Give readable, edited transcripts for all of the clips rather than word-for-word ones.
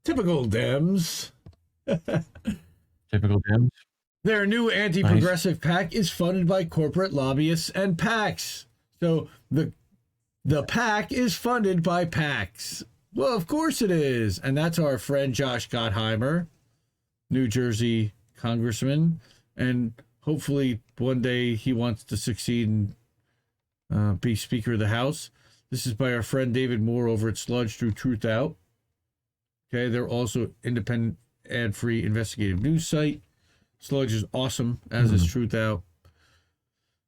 Typical Dems. Typical Dems. Their new anti-progressive PAC is funded by corporate lobbyists and PACs. So the PAC is funded by PACs. Well, of course it is. And that's our friend Josh Gottheimer, New Jersey congressman. And hopefully one day he wants to succeed and be Speaker of the House. This is by our friend David Moore over at Sludge through Truthout. Okay, they're also independent, ad-free investigative news site. Sludge is awesome, as is Truthout.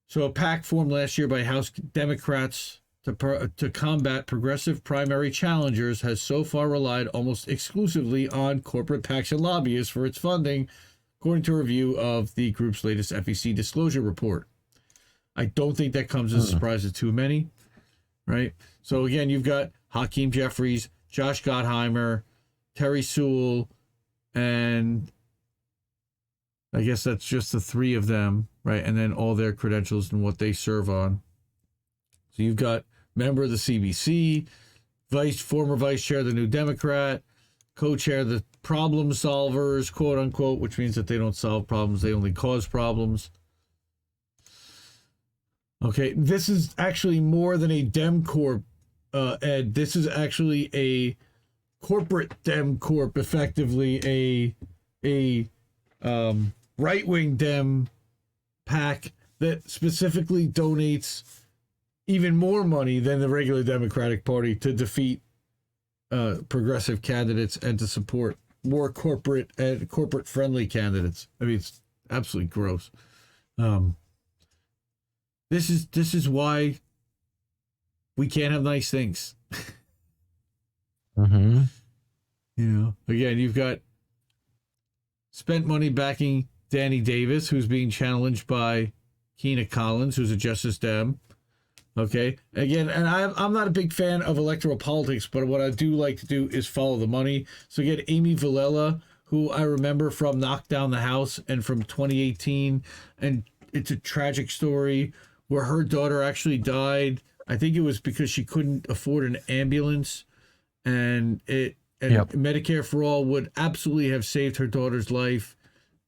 So a PAC formed last year by House Democrats to combat progressive primary challengers has so far relied almost exclusively on corporate PACs and lobbyists for its funding, according to a review of the group's latest FEC disclosure report. I don't think that comes as a surprise to too many, right? So again, you've got Hakeem Jeffries, Josh Gottheimer, Terry Sewell, and I guess that's just the three of them, right? And then all their credentials and what they serve on. So you've got member of the CBC, former vice chair of the New Democrat, co-chair of the problem solvers, quote unquote, which means that they don't solve problems, they only cause problems. Okay, this is actually more than a Dem Corp, Ed. This is actually a corporate Dem Corp, effectively a right-wing Dem PAC that specifically donates even more money than the regular Democratic Party to defeat progressive candidates and to support more corporate and corporate-friendly candidates. I mean, it's absolutely gross. This is why we can't have nice things. Mm-hmm. You know, again, you've got spent money backing Danny Davis, who's being challenged by Keena Collins, who's a Justice Dem. Okay, again, and I'm not a big fan of electoral politics, but what I do like to do is follow the money. So again, Amy Villela, who I remember from Knock Down the House and from 2018, and it's a tragic story where her daughter actually died. I think it was because she couldn't afford an ambulance, and Medicare for All would absolutely have saved her daughter's life.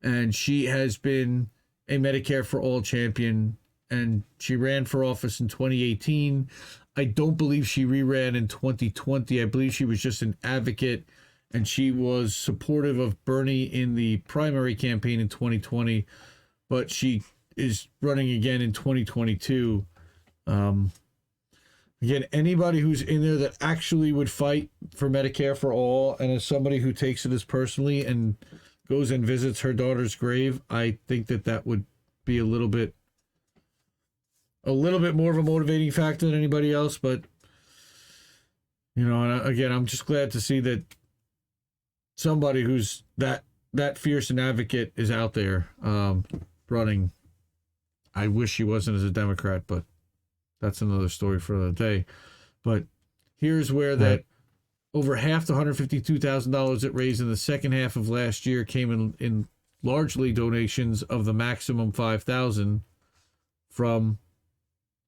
And she has been a Medicare for All champion, and she ran for office in 2018. I don't believe she re-ran in 2020. I believe she was just an advocate, and she was supportive of Bernie in the primary campaign in 2020, but she is running again in 2022. Again, anybody who's in there that actually would fight for Medicare for All, and as somebody who takes it as personally and goes and visits her daughter's grave, I think that would be a little bit more of a motivating factor than anybody else. But, you know, and again, I'm just glad to see that somebody who's that fierce an advocate is out there running. I wish she wasn't as a Democrat, but that's another story for another day. But here's where that over half the $152,000 it raised in the second half of last year came in largely donations of the maximum $5,000 from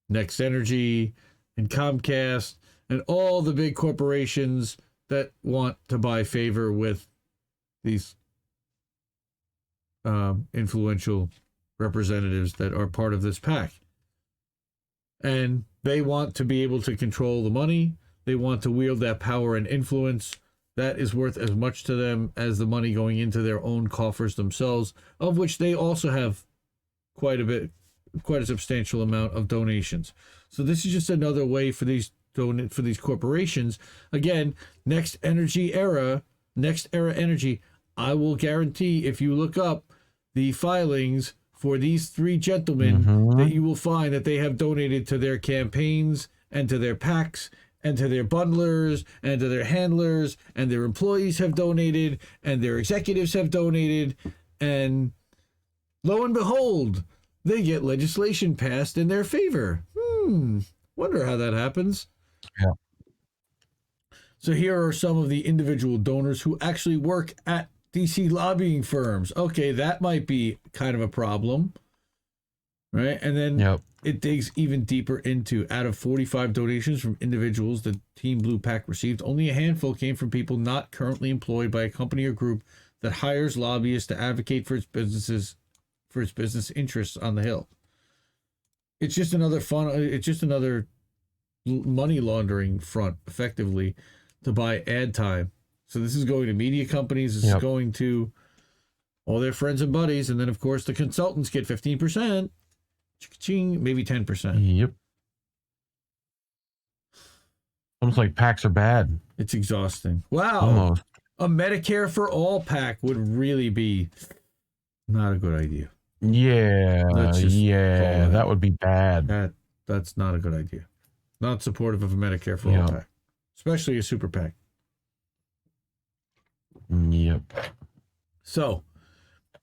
Next Energy and Comcast and all the big corporations that want to buy favor with these influential representatives that are part of this PAC. And they want to be able to control the money. They want to wield that power and influence. That is worth as much to them as the money going into their own coffers themselves, of which they also have quite a substantial amount of donations. So this is just another way for these corporations. Again, Next Era Energy. I will guarantee if you look up the filings for these three gentlemen, that you will find that they have donated to their campaigns and to their PACs and to their bundlers and to their handlers, and their employees have donated and their executives have donated, and lo and behold, they get legislation passed in their favor. Wonder how that happens. Yeah. So here are some of the individual donors who actually work at DC lobbying firms. Okay, that might be kind of a problem, right? And then it digs even deeper into, out of 45 donations from individuals the Team Blue PAC received, only a handful came from people not currently employed by a company or group that hires lobbyists to advocate for its business interests on the Hill. It's just another money laundering front, effectively, to buy ad time. So this is going to media companies. This is going to all their friends and buddies. And then, of course, the consultants get 15%, maybe 10%. Yep. Almost like PACs are bad. It's exhausting. Wow. Almost. A Medicare for all PAC would really be not a good idea. Yeah. That would be bad. That's not a good idea. Not supportive of a Medicare for all PAC, especially a super PAC. Yep. So,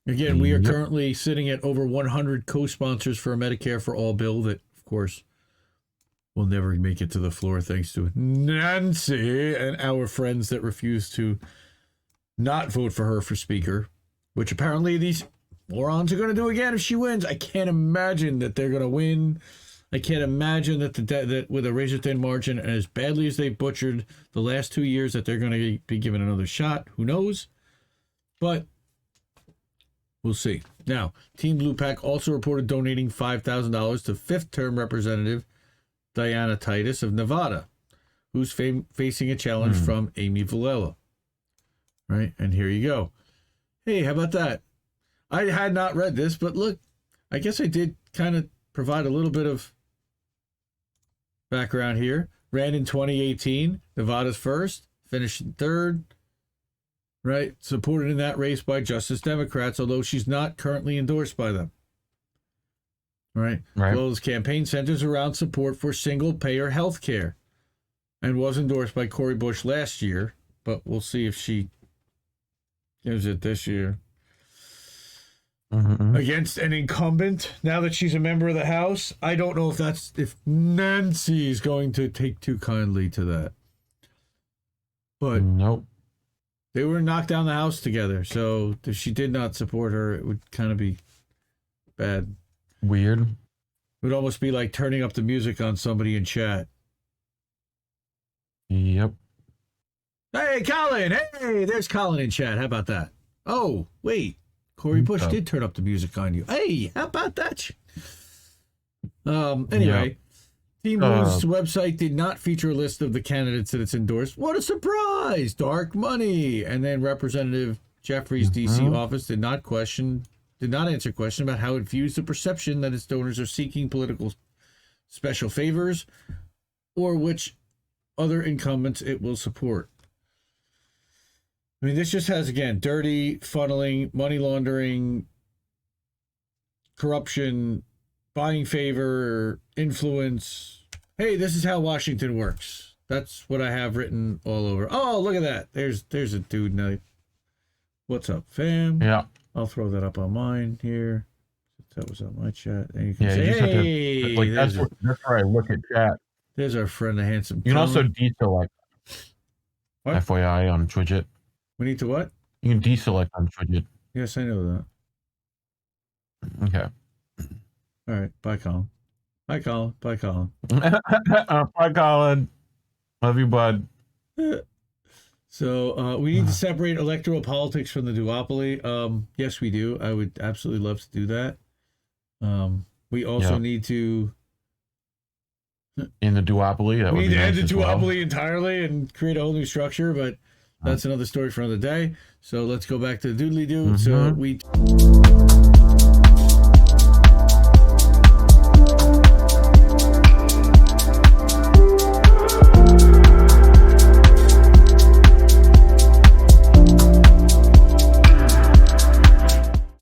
again, we are currently sitting at over 100 co-sponsors for a Medicare for all bill that, of course, will never make it to the floor thanks to Nancy and our friends that refuse to not vote for her for speaker, which apparently these morons are going to do again if she wins. I can't imagine that they're going to win. I can't imagine that with a razor-thin margin and as badly as they butchered the last 2 years that they're going to be given another shot. Who knows? But we'll see. Now, Team Blue PAC also reported donating $5,000 to fifth-term Representative Diana Titus of Nevada, who's facing a challenge from Amy Villela. Right? And here you go. Hey, how about that? I had not read this, but look, I guess I did kind of provide a little bit of background here. Ran in 2018, Nevada's first, finished in third, right? Supported in that race by Justice Democrats, although she's not currently endorsed by them. Right? Vilela's campaign centers around support for single-payer health care and was endorsed by Cori Bush last year, but we'll see if she gives it this year. Against an incumbent, now that she's a member of the House. I don't know if Nancy is going to take too kindly to that. But nope. They were knocked down the House together, so if she did not support her, it would kind of be bad. Weird. It would almost be like turning up the music on somebody in chat. Yep. Hey, Colin! Hey, there's Colin in chat. How about that? Oh, wait. Cori Bush did turn up the music on you. Hey, how about that? Anyway, Team Blue's website did not feature a list of the candidates that it's endorsed. What a surprise! Dark money. And then Representative Jeffrey's D.C. office did not answer question about how it views the perception that its donors are seeking political special favors or which other incumbents it will support. I mean, this just has, again, dirty, funneling, money laundering, corruption, buying favor, influence. Hey, this is how Washington works. That's what I have written all over. Oh, look at that. There's a dude now. What's up, fam? Yeah. I'll throw that up on mine here. That was on my chat. And you can say, hey, that's where I look at chat. There's our friend, the handsome. You can also deselect. What? FYI on Twitch. We need to what? You can deselect on Twitch. Yes, I know that. Okay. All right. Bye, Colin. Bye, Colin. Bye, Colin. Bye, Colin. Love you, bud. So we need to separate electoral politics from the duopoly. Yes, we do. I would absolutely love to do that. We also need to... In the duopoly? We need to end the duopoly entirely and create a whole new structure, but... That's another story for another day. So let's go back to the doodly-doo. So we...